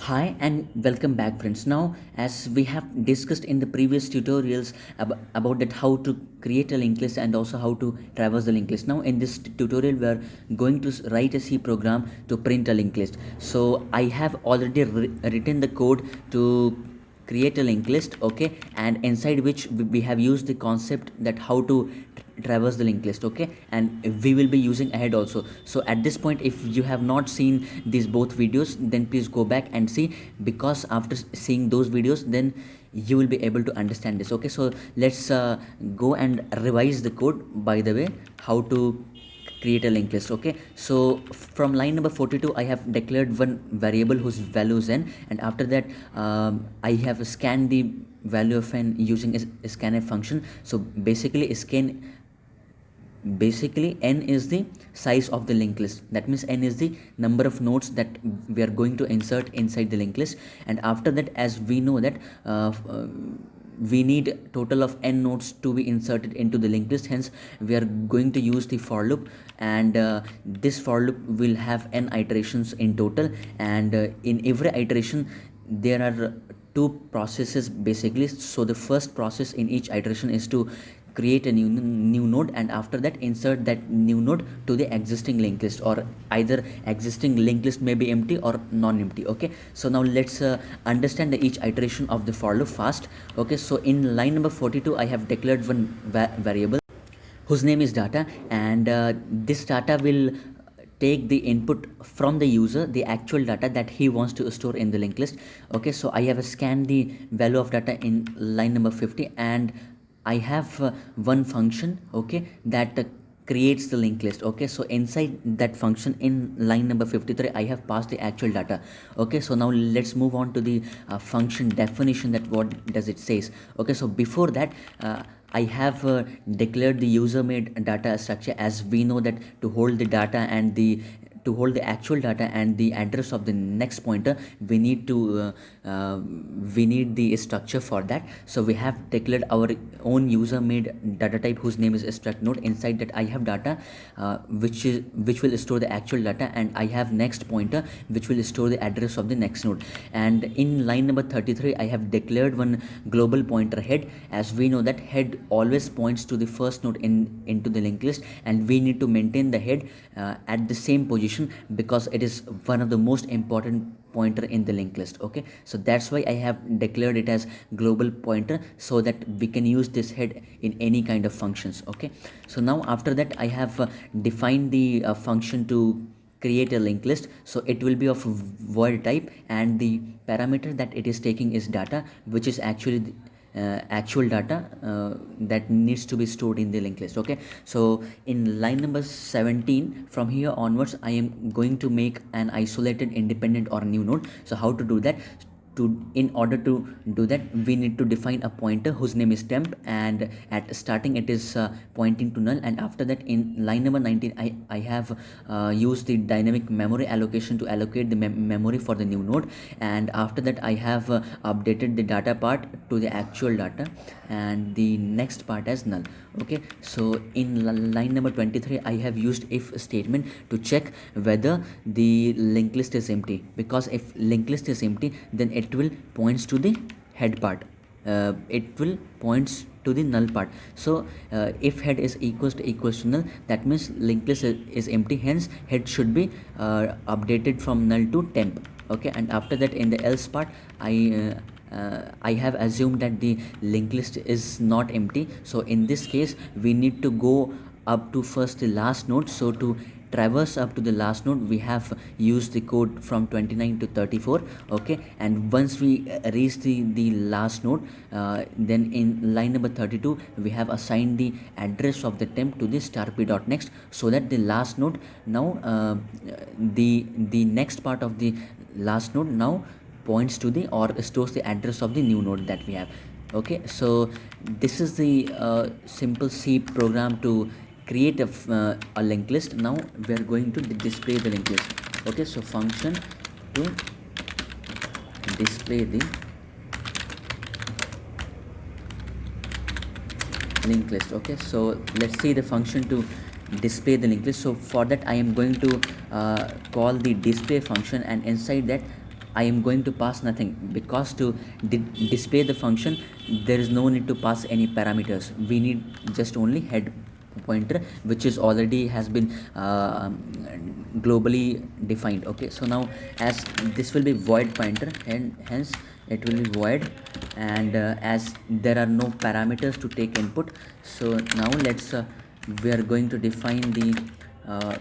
Hi and welcome back friends. Now as we have discussed in the previous tutorials about that how to create a linked list and also how to traverse the linked list. Now in this tutorial we are going to write a C program to print a linked list. So I have already written the code to create a linked list, okay, and inside which we have used the concept that how to traverse the linked list, okay, and we will be using ahead also. So at this point, if you have not seen these both videos, then please go back and see, because after seeing those videos then you will be able to understand this, okay. So let's go and revise the code, by the way, how to create a linked list, okay. So from line number 42 I have declared one variable whose value is n, and after that I have scanned the value of n using a scanf function. So basically n is the size of the linked list. That means n is the number of nodes that we are going to insert inside the linked list. And after that, as we know that we need total of n nodes to be inserted into the linked list, hence we are going to use the for loop, and this for loop will have n iterations in total, and in every iteration there are two processes basically. So the first process in each iteration is to create a new node, and after that insert that new node to the existing linked list, or either existing linked list may be empty or non-empty, okay. So now let's understand each iteration of the for loop fast, okay. So in line number 42 I have declared one variable whose name is data, and this data will take the input from the user, the actual data that he wants to store in the linked list, okay. So I have scanned the value of data in line number 50, and I have one function, okay, that creates the linked list, okay. So inside that function in line number 53 I have passed the actual data, okay. So now let's move on to the function definition, that what does it says, okay. So before that I have declared the user made data structure. As we know that to hold the data and to hold the actual data and the address of the next pointer, we need we need the structure for that. So we have declared our own user made data type whose name is struct node. Inside that I have data which will store the actual data, and I have next pointer which will store the address of the next node. And in line number 33 I have declared one global pointer head. As we know that head always points to the first node into the linked list, and we need to maintain the head at the same position, because it is one of the most important pointer in the linked list, okay. So that's why I have declared it as global pointer, so that we can use this head in any kind of functions, okay. So now after that I have defined the function to create a linked list. So it will be of void type, and the parameter that it is taking is data, which is actually the actual data that needs to be stored in the linked list, okay. So in line number 17 from here onwards I am going to make an isolated independent or new node. So how to do that? In order to do that, we need to define a pointer whose name is temp, and at starting it is pointing to null. And after that in line number 19 I have used the dynamic memory allocation to allocate the memory for the new node, and after that I have updated the data part to the actual data and the next part as null, okay. So in line number 23 I have used if statement to check whether the linked list is empty, because if linked list is empty then it will points to the head part, it will points to the null part. So if head is equals to null, that means linked list is empty, hence head should be updated from null to temp, okay. And after that in the else part I have assumed that the linked list is not empty. So in this case we need to go up to first the last node. So to traverse up to the last node we have used the code from 29 to 34, okay. And once we reach the last node, then in line number 32 we have assigned the address of the temp to the *p.next, so that the last node now the next part of the last node now points to the or stores the address of the new node that we have, okay. So this is the simple C program to create a linked list. Now we are going to display the linked list, okay. So function to display the linked list, okay. So let's see the function to display the linked list. So for that I am going to call the display function, and inside that I am going to pass nothing, because to display the function there is no need to pass any parameters. We need just only head pointer, which is already has been globally defined. Okay, so now as this will be void pointer, and hence it will be void, and as there are no parameters to take input, so now let's we are going to define the uh,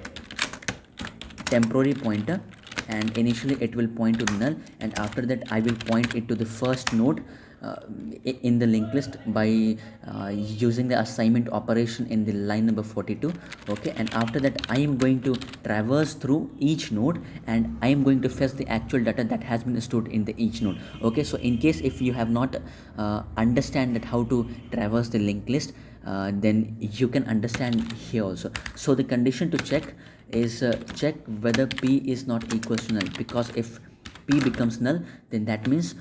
temporary pointer, and initially it will point to null, and after that I will point it to the first node uh, in the linked list by using the assignment operation in the line number 42. Okay, and after that I am going to traverse through each node, and I am going to fetch the actual data that has been stored in the each node. Okay, so in case if you have not understand that how to traverse the linked list, then you can understand here also. So the condition to check is check whether p is not equals to null, because if p becomes null, then that means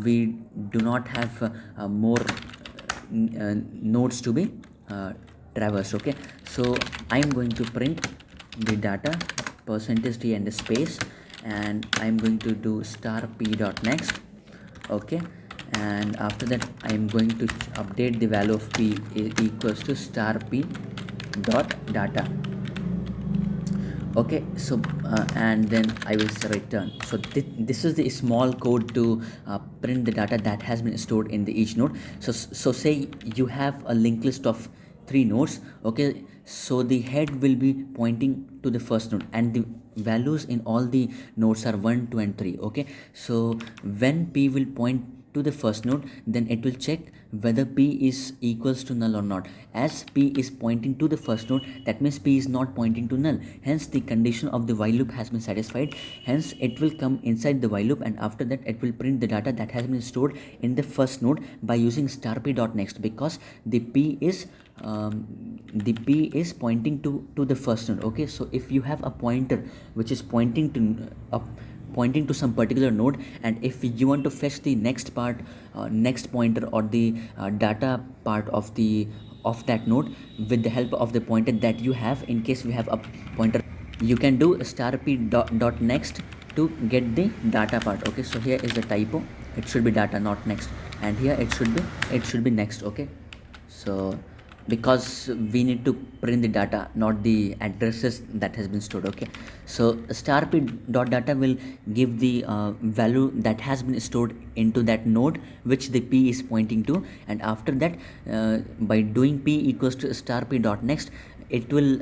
we do not have more nodes to be traversed. Okay, so I'm going to print the data percentage d and the space, and I'm going to do star p dot next. Okay, and after that I am going to update the value of p equals to star p dot data. Okay, so and then I will say return. So this is the small code to print the data that has been stored in the each node. So say you have a linked list of 3 nodes. Okay, so the head will be pointing to the first node, and the values in all the nodes are 1, 2 and 3. Okay, so when p will point to the first node, then it will check whether p is equals to null or not. As p is pointing to the first node, that means p is not pointing to null, hence the condition of the while loop has been satisfied. Hence it will come inside the while loop, and after that it will print the data that has been stored in the first node by using star p dot next, because the p is pointing to the first node. Okay, so if you have a pointer which is pointing to some particular node, and if you want to fetch the next part, next pointer, or the data part of that node with the help of the pointer that you have, in case we have a pointer, you can do star p dot next to get the data part. Okay, so here is the typo, it should be data not next, and here it should be next. Okay, so because we need to print the data, not the addresses that has been stored. Okay, so star p dot data will give the value that has been stored into that node which the p is pointing to, and after that by doing p equals to star p dot next, it will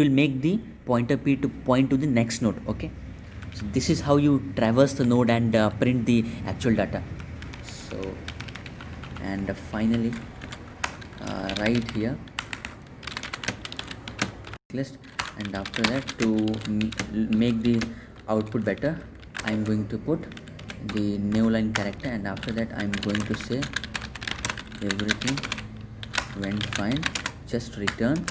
make the pointer p to point to the next node. Okay, so this is how you traverse the node and print the actual data. So and finally right here list, and after that to make the output better, I'm going to put the new line character, and after that I'm going to say everything went fine, just return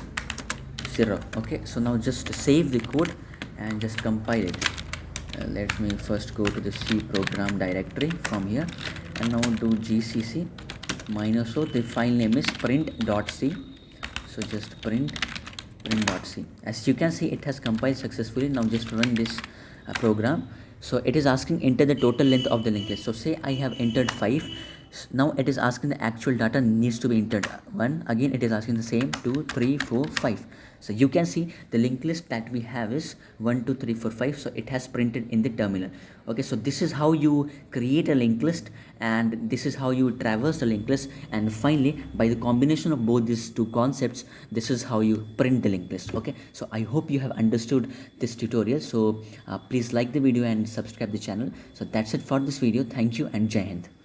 0. Okay, so now just save the code and just compile it. Let me first go to the C program directory from here, and now do gcc -o, the file name is print.c. so just print.c. as you can see, it has compiled successfully. Now just run this program. So it is asking enter the total length of the linked list. So say I have entered 5. Now it is asking the actual data needs to be entered 1. Again it is asking the same 2, 3, 4, 5. So you can see the linked list that we have is 1, 2, 3, 4, 5. So it has printed in the terminal. Okay, so this is how you create a linked list, and this is how you traverse the linked list, and finally by the combination of both these two concepts, this is how you print the linked list. Okay, so I hope you have understood this tutorial. So please like the video and subscribe the channel. So that's it for this video. Thank you and Jai Hind.